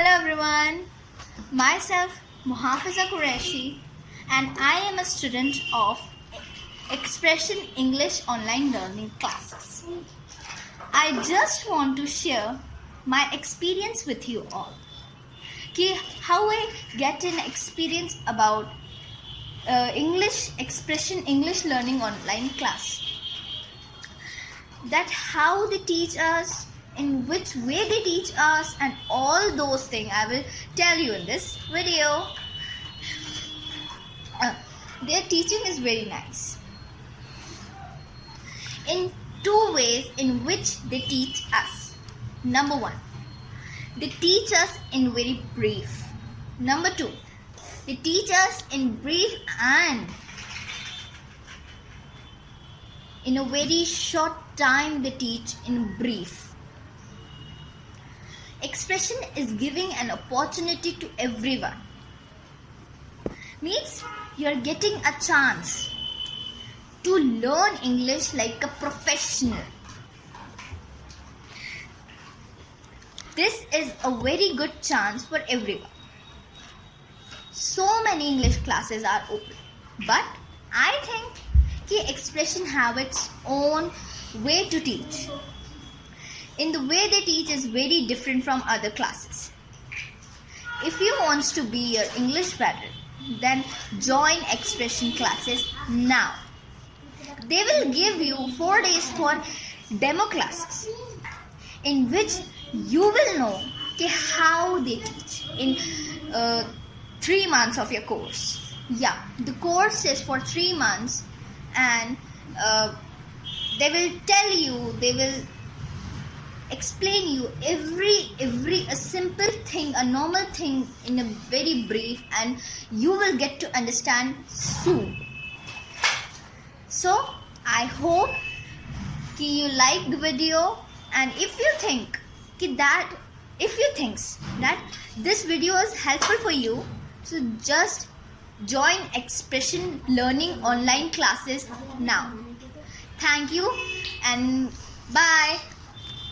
Hello everyone, myself Muhafiza Qureshi and I am a student of Expression English online learning classes. I just want to share my experience with you all. How I get an experience about Expression English learning online class. That how they teach us, in which way they teach us, and all those things I will tell you in this video. Their teaching is very nice. In two ways in which they teach us. Number one, they teach us in very brief. Number two, they teach us in brief and in a very short time they teach in brief. Expression is giving an opportunity to everyone. Means you are getting a chance to learn English like a professional. This is a very good chance for everyone. So many English classes are open, but I think Expression have its own way to teach. In the way they teach is very different from other classes. If you want to be your English better, then join Expression classes now. They will give you 4 days for demo classes in which you will know how they teach in 3 months of your course. Yeah, the course is for 3 months and they will tell you, they will explain you every a simple thing, a normal thing in a very brief, and you will get to understand soon. So I hope you like the video, and if you think that this video is helpful for you, so just join Expression learning online classes now. Thank you and bye.